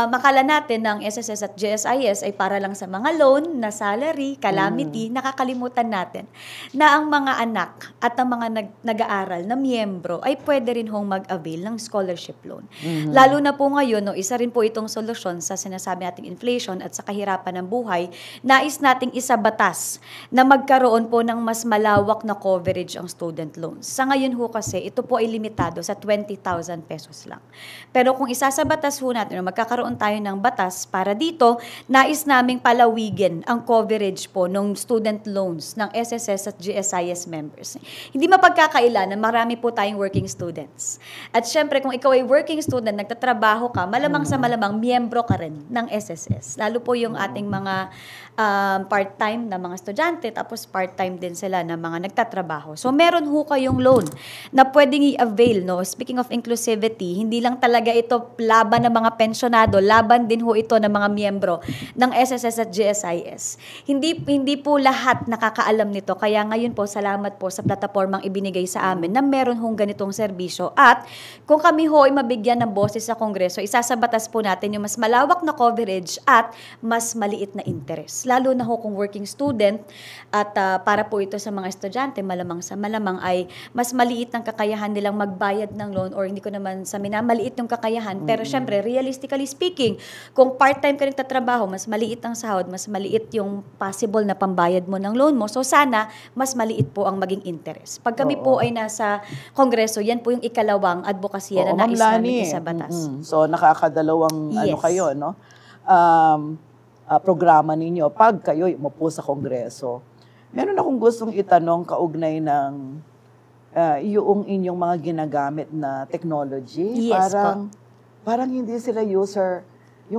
makala natin ng SSS at GSIS ay para lang sa mga loan na salary, calamity, nakakalimutan natin na ang mga anak at ang mga nag-aaral na miyembro ay pwede rin hong mag-avail ng scholarship loan. Lalo na po ngayon, no, isa rin po itong solusyon sa sinasabi nating inflation at sa kahirapan ng buhay, nais nating isa sa batas na magkaroon po ng mas malawak na coverage ang student loans. Sa ngayon ho kasi, ito po ay limitado sa 20,000 pesos lang. Pero kung isa sa batas ho natin, magkakaroon tayo ng batas para dito, nais naming palawigin ang coverage po ng student loans ng SSS at GSIS members. Hindi mapagkakaila na marami po tayong working students. At syempre, kung ikaw ay working student, nagtatrabaho ka, malamang sa malamang, miyembro ka rin ng SSS. Lalo po yung ating mga part-time na mga estudyante, tapos part-time din sila na mga nagtatrabaho. So, meron ho kayong loan na pwedeng i-avail, no? Speaking of inclusivity, hindi lang talaga ito laban ng mga pensyonado, laban din ho ito ng mga miyembro ng SSS at GSIS. Hindi po lahat nakakaalam nito, kaya ngayon po, salamat po sa platapormang ibinigay sa amin na meron hong ganitong serbisyo. At kung kami ho ay mabigyan ng boses sa Kongreso, isasabatas po natin yung mas malawak na coverage at mas maliit na interest. Lalo na ho kung working student at para po ito sa mga estudyante, malamang sa malamang ay mas maliit ang kakayahan nilang magbayad ng loan, or hindi ko naman sa minamaliit yung kakayahan. Pero syempre, realistically speaking, kung part-time ka nagtatrabaho, mas maliit ang sahod, mas maliit yung possible na pambayad mo ng loan mo. So sana, mas maliit po ang maging interest. Pag kami po ay nasa Kongreso, yan po yung ikalawang advokasya na nais namin sa batas. So nakakadalawang ano kayo, no? Programa ninyo pag kayo umupo sa Kongreso. Meron akong gustong itanong kaugnay ng yung inyong mga ginagamit na technology. Yes, parang hindi sila yung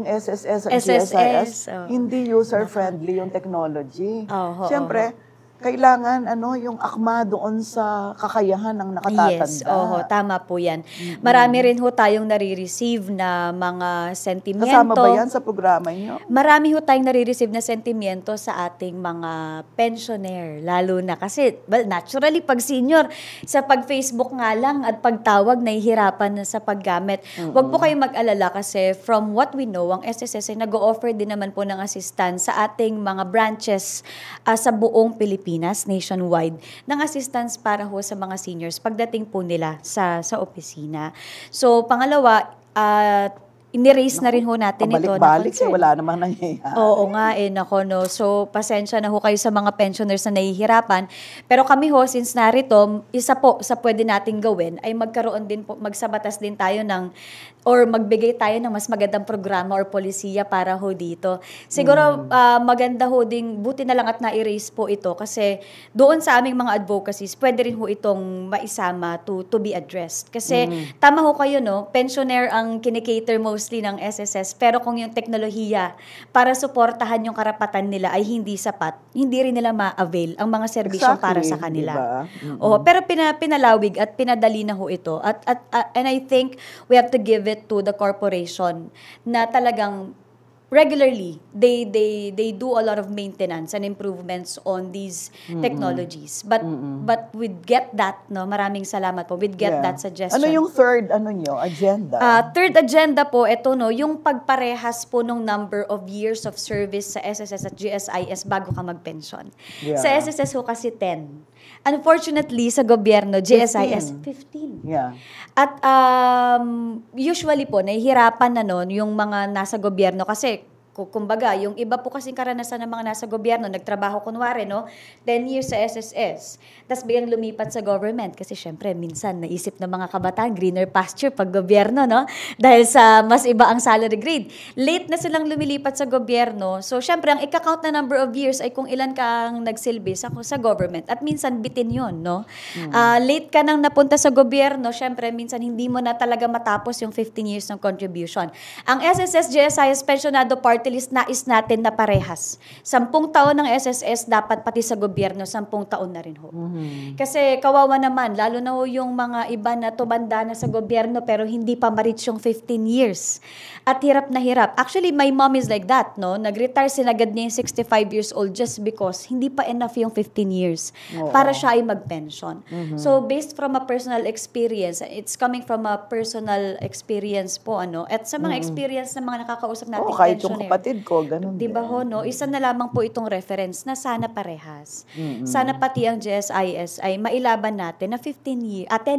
SSS at SSS, GSIS, hindi user-friendly yung technology. Siyempre, kailangan yung akma doon sa kakayahan ng nakatatanda. Yes, tama po yan. Marami rin ho tayong nare-receive na mga sentimiento. Kasama ba yan sa programa nyo? Marami ho tayong nare-receive na sentimiento sa ating mga pensioner. Lalo na kasi, naturally, pag senior, sa pag-Facebook nga lang at pagtawag, nahihirapan na sa paggamit. Huwag po kayong mag-alala kasi from what we know, ang SSS ay nag-o-offer din naman po ng assistance sa ating mga branches sa buong Pilipinas, nationwide, ng assistance para ho sa mga seniors pagdating po nila sa opisina. So, pangalawa, iniraise na rin ho natin ito. Balik-balik wala namang nangyayari. Oo nga nako no. So, pasensya na ho kayo sa mga pensioners na nahihirapan. Pero kami ho, since narito, isa po sa pwede nating gawin ay magkaroon din po, magsabatas din tayo or magbigay tayo ng mas magandang programa or polisiya para ho dito. Siguro, maganda ho ding, buti na lang at na-erase po ito kasi doon sa aming mga advocacies, pwede rin ho itong maisama to be addressed. Kasi, tama ho kayo, no? Pensioner ang kinikater mostly ng SSS, pero kung yung teknolohiya para suportahan yung karapatan nila ay hindi sapat, hindi rin nila ma-avail ang mga serbisyo para sa kanila. Diba? Pero pinalawig at pinadali na ho ito. And I think we have to give it to the corporation na talagang regularly they do a lot of maintenance and improvements on these technologies, but we'd get that, no, maraming salamat po, we'd get that suggestion. Ano yung third agenda? Third agenda po, ito no, yung pagparehas po ng number of years of service sa SSS at GSIS bago ka mag-pension. Sa SSS ho kasi 10. Unfortunately, sa gobyerno, GSIS, 15. At usually po, nahihirapan na nun yung mga nasa gobyerno kasi kumbaga, yung iba po kasing karanasan ng mga nasa gobyerno, nagtrabaho kunwari, no? 10 years sa SSS. Tapos biglang lumipat sa government. Kasi syempre, minsan naisip ng mga kabataan, greener pasture pag gobyerno, no? Dahil sa mas iba ang salary grade. Late na silang lumilipat sa gobyerno. So syempre, ang ika-count na number of years ay kung ilan kang nagsilbi sa government. At minsan, bitin yun, no? Late ka nang napunta sa gobyerno, syempre, minsan hindi mo na talaga matapos yung 15 years ng contribution. Ang SSS, GSIS, pensionado party list, nais natin na parehas. 10 taon ng SSS, dapat pati sa gobyerno, 10 taon na rin ho. Kasi kawawa naman, lalo na ho yung mga iba na tumanda na sa gobyerno pero hindi pa ma-reach yung 15 years. At hirap na hirap. Actually, my mom is like that, no? Nag-retire, sinagad niya yung 65 years old just because hindi pa enough yung 15 years para siya ay mag-pension. So, based from a personal experience, it's coming from a personal experience po, at sa mga experience ng mga nakakausap nating pensioner. Kapatid ko, ganun. Diba ho, no? Isa na lamang po itong reference na sana parehas. Sana pati ang GSIS ay mailaban natin na 10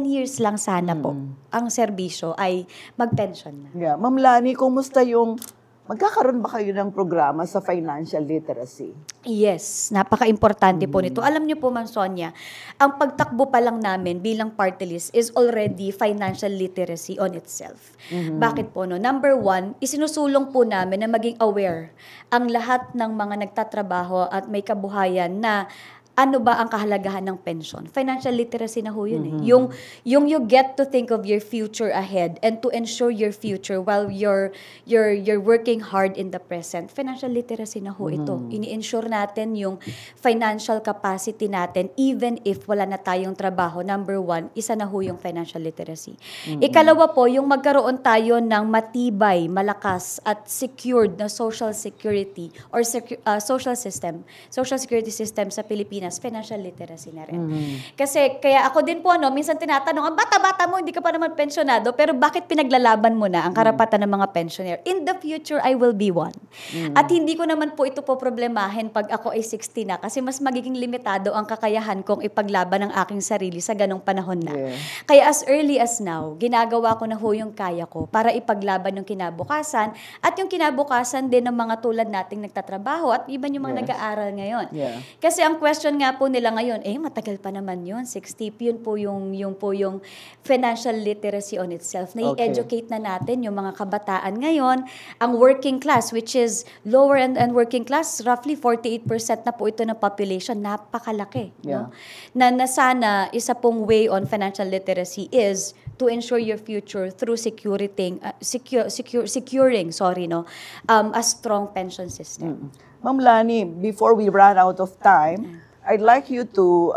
years lang sana po ang serbisyo ay mag-pension na. Ma'am Lani, kumusta yung magkakaroon ba kayo ng programa sa financial literacy? Yes, napaka-importante po nito. Alam niyo po, Ma'am Sonia, ang pagtakbo pa lang namin bilang party list is already financial literacy on itself. Bakit po? No? Number one, isinusulong po namin na maging aware ang lahat ng mga nagtatrabaho at may kabuhayan na ano ba ang kahalagahan ng pension? Financial literacy na ho yun eh. Yung you get to think of your future ahead and to ensure your future while you're working hard in the present. Financial literacy na ho ito. Ini-ensure natin yung financial capacity natin even if wala na tayong trabaho. Number one, isa na ho yung financial literacy. Ikalawa po, yung magkaroon tayo ng matibay, malakas at secured na social security or social security system sa Pilipinas. Financial literacy na rin. Kasi, kaya ako din po, minsan tinatanong, ang bata-bata mo, hindi ka pa naman pensionado, pero bakit pinaglalaban mo na ang karapatan ng mga pensioner? In the future, I will be one. At hindi ko naman po ito po problemahin pag ako ay 60 na, kasi mas magiging limitado ang kakayahan kong ipaglaban ng aking sarili sa ganong panahon na. Kaya as early as now, ginagawa ko na ho yung kaya ko para ipaglaban yung kinabukasan at yung kinabukasan din ng mga tulad nating nagtatrabaho at iba yung mga nag-aaral ngayon. Kasi ang question nga po nila ngayon, matagal pa naman yun, 60, yun po yung financial literacy on itself. Na-educate na natin yung mga kabataan ngayon, ang working class, which is lower and working class, roughly 48% na po ito ng population, napakalaki. No? Na sana, isa pong way on financial literacy is to ensure your future through securing a strong pension system. Ma'am Lani, before we run out of time, I'd like you to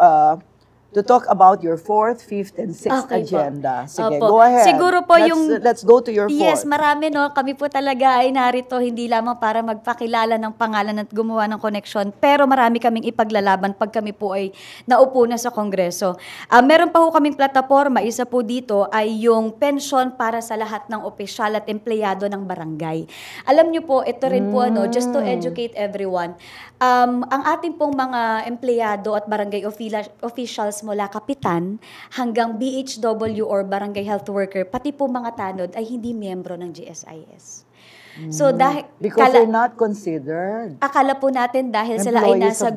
talk about your 4th, 5th, and 6th agenda. Sige, go ahead. Siguro po let's go to your 4th. Yes, marami no. Kami po talaga ay narito hindi lamang para magpakilala ng pangalan at gumawa ng koneksyon, pero marami kaming ipaglalaban pag kami po ay naupo na sa Kongreso. Meron pa po kaming plataforma, isa po dito ay yung pension para sa lahat ng opisyal at empleyado ng barangay. Alam niyo po, ito rin po just to educate everyone. Ang ating pong mga empleyado at barangay officials mula kapitan hanggang BHW or barangay health worker, pati po mga tanod ay hindi miyembro ng GSIS. So because they're not considered. Akala po natin dahil sila ay nasa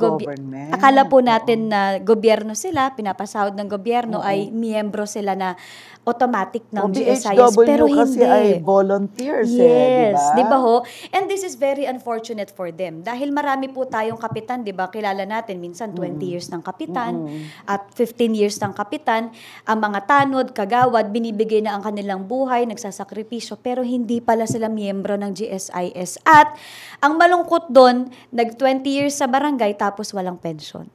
akala po natin na gobyerno sila, pinapasahod ng gobyerno ay miyembro sila na automatic ng GSIS, pero kasi hindi. Ay volunteers yes, di ba? Ho? And this is very unfortunate for them. Dahil marami po tayong kapitan, di ba? Kilala natin, minsan 20 years ng kapitan at 15 years ng kapitan. Ang mga tanod, kagawad, binibigay na ang kanilang buhay, nagsasakripisyo, pero hindi pala sila miyembro ng GSIS. At ang malungkot doon, nag 20 years sa barangay tapos walang pension.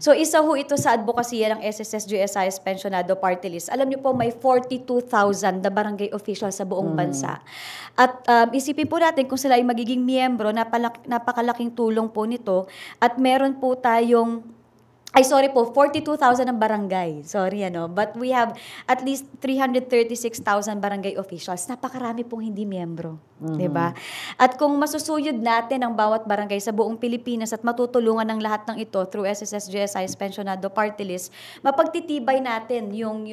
So isa ho ito sa advokasya ng SSS GSIS Pensionado Party List. Alam niyo po may 42,000 na barangay officials sa buong bansa. At isipin po natin kung sila ay magiging miyembro, napakalaking tulong po nito. At meron po tayong 42,000 ng barangay. But we have at least 336,000 barangay officials. Napakarami pong hindi miyembro. Diba? At kung masusuyod natin ang bawat barangay sa buong Pilipinas at matutulungan ng lahat ng ito through SSS GSIS Pensionado Party List, mapagtitibay natin yung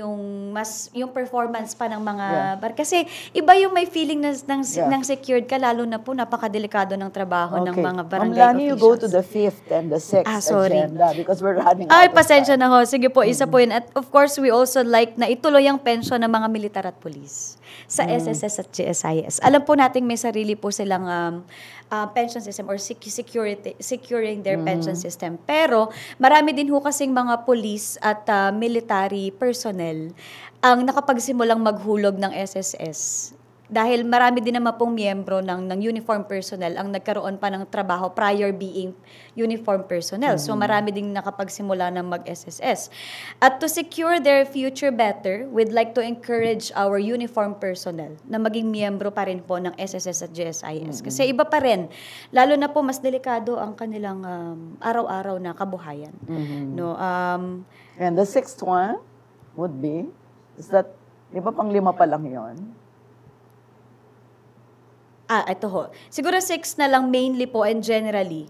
performance pa ng mga kasi iba yung may feeling ng secured ka, lalo na po napakadelikado ng trabaho ng mga barangay officials. You go to the 5th and the 6th agenda because we're running out of pasensya na ho. Sige po, isa po yun. At of course, we also like na ituloy ang pension ng mga militar at pulis sa SSS at GSIS. Alam po natin may sarili po silang pension system or securing their pension system. Pero marami din ho kasing mga police at military personnel ang nakapagsimulang maghulog ng SSS. Dahil marami din naman pong miyembro ng uniform personnel ang nagkaroon pa ng trabaho prior being uniform personnel. So marami din nakapagsimula ng mag-SSS. At to secure their future better, we'd like to encourage our uniform personnel na maging miyembro pa rin po ng SSS at GSIS. Kasi iba pa rin. Lalo na po mas delikado ang kanilang araw-araw na kabuhayan. No, and the 6th one would be, is that, di ba pang 5 pa lang yun? Ito ho. Siguro 6 na lang mainly po and generally.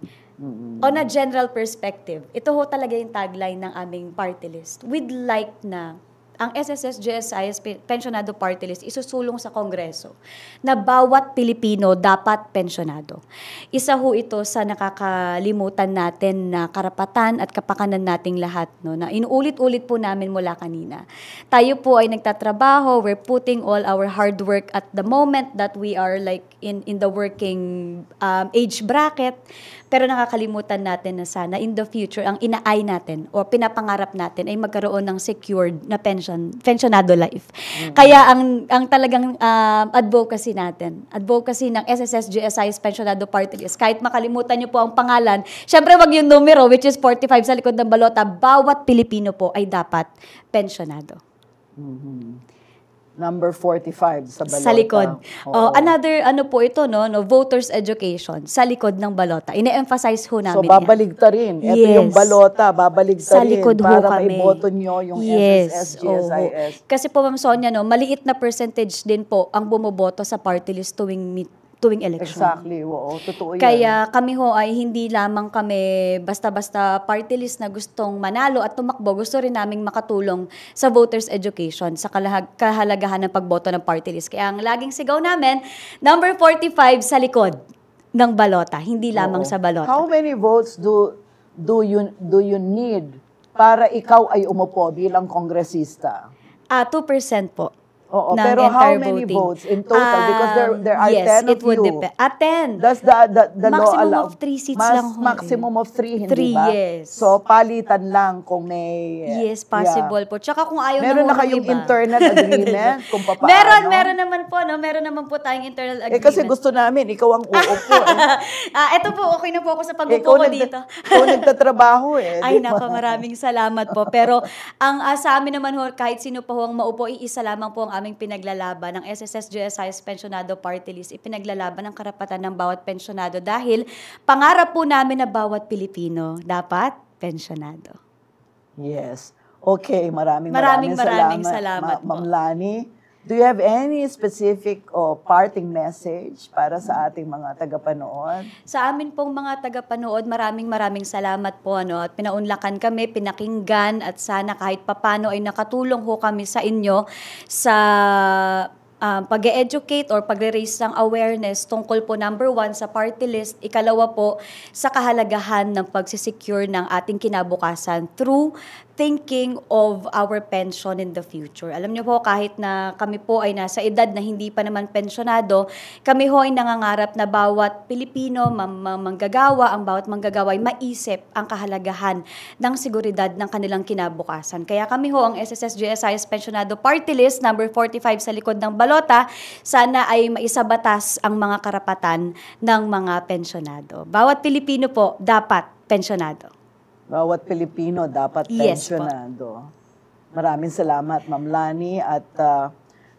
On a general perspective, ito ho talaga yung tagline ng aming party list. We'd like na ang SSS GSIS Pensionado Party List isusulong sa Kongreso na bawat Pilipino dapat pensionado. Isa ho ito sa nakakalimutan natin na karapatan at kapakanan nating lahat, no, na inuulit-ulit po namin mula kanina. Tayo po ay nagtatrabaho, we're putting all our hard work at the moment that we are like in the working age bracket, pero nakakalimutan natin na sana in the future, ang inaay natin o pinapangarap natin ay magkaroon ng secured na pensionado life. Kaya ang talagang advocacy ng SSS GSIS Pensionado Party List, kahit makalimutan niyo po ang pangalan, syempre wag yung numero, which is 45 sa likod ng balota, bawat Pilipino po ay dapat pensionado. Number 45 sa balota. Sa likod. Oo. Another, po ito, no, voters education, sa likod ng balota. Ine-emphasize ho namin So, babaligtarin. Ito yung balota, babaligtarin. Sa likod ho para kami. maiboto nyo yung SSS, GSIS. Kasi po, Ma'am Sonia, no, maliit na percentage din po ang bumoboto sa party list tuwing election. Exactly, oo. Totoo yan. Kaya kami ho ay hindi lamang kami basta-basta party list na gustong manalo at tumakbo. Gusto rin naming makatulong sa voters education, sa kahalagahan ng pagboto ng party list. Kaya ang laging sigaw namin, number 45 sa likod ng balota, hindi lamang sa balota. How many votes do you need para ikaw ay umupo bilang kongresista? 2% po. Oo, ng pero how entire many voting. votes in total? Because there are yes, 10 of it would you. depend. 10. Does the law Maximum allow? of 3 seats lang ho. Maximum of 3, hindi 3, ba? yes. So, palitan lang kung may... Yes, possible po. Tsaka kung ayaw Meron na na kayong iba. internal agreement kung paano? Meron naman po, no? Meron naman po tayong internal agreement. Kasi gusto namin, ikaw ang uupo. Ito po, okay na po ako sa pag-upo ko dito. Ikaw nagtatrabaho eh. Ay, nako, maraming salamat po. Pero ang sa amin naman ho, kahit sino pa ho ang maupo, iisa lamang po ang aming pinaglalaban ng SSS GSIS Pensionado Party List. Ipinaglalaban ang karapatan ng bawat pensionado dahil pangarap po namin na bawat Pilipino dapat pensionado. Yes. Okay, maraming salamat po. Ma'am Lani. Do you have any specific parting message para sa ating mga tagapanood? Sa amin pong mga tagapanood, maraming salamat po, ano, at pinaunlakan kami, pinakinggan, at sana kahit papano ay nakatulong ho kami sa inyo sa pag-educate or pag-raise ng awareness tungkol po, number 1, sa party list, ikalawa po, sa kahalagahan ng pagsisecure ng ating kinabukasan through thinking of our pension in the future. Alam niyo po, kahit na kami po ay nasa edad na hindi pa naman pensionado, kami ho ay nangangarap na bawat Pilipino, manggagawa, ang bawat manggagawa ay maisip ang kahalagahan ng seguridad ng kanilang kinabukasan. Kaya kami ho, ang SSS GSIS Pensionado Party List, number 45 sa likod ng balota, sana ay maisabatas ang mga karapatan ng mga pensionado. Bawat Pilipino po dapat pensionado. Bawat Pilipino dapat pensionado. Maraming salamat, Ma'am Lani, at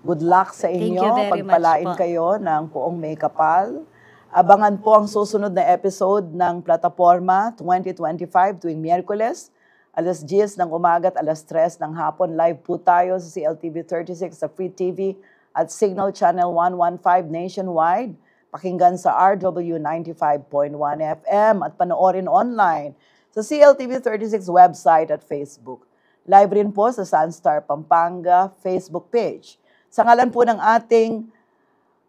good luck sa inyo. Thank you very Pagpalain much po. kayo ng poong may kapal. Abangan po ang susunod na episode ng Plataforma 2025 tuwing Miyerkules, alas 10 ng umaga at alas 3 ng hapon. Live po tayo sa CLTV 36, sa Free TV at Signal Channel 115 nationwide. Pakinggan sa RW 95.1 FM at panoorin online sa CLTV 36 website at Facebook. Live rin po sa Sunstar Pampanga Facebook page. Sa ngalan po ng ating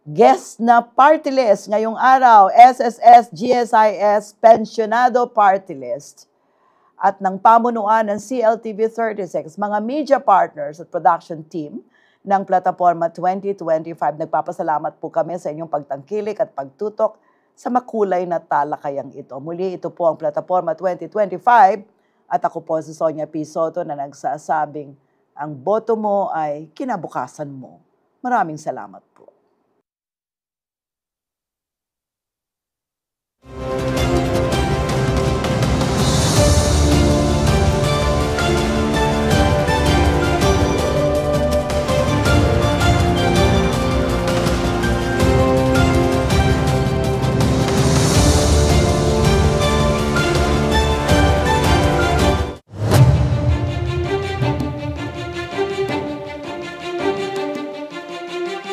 guest na party list ngayong araw, SSS GSIS Pensionado Party List, at ng pamunuan ng CLTV 36, mga media partners at production team ng Plataforma 2025, nagpapasalamat po kami sa inyong pagtangkilik at pagtutok sa makulay na talakayang ito. Muli, ito po ang Plataforma 2025 at ako po si Sonia P. Soto na nagsasabing ang boto mo ay kinabukasan mo. Maraming salamat po.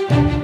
Thank you.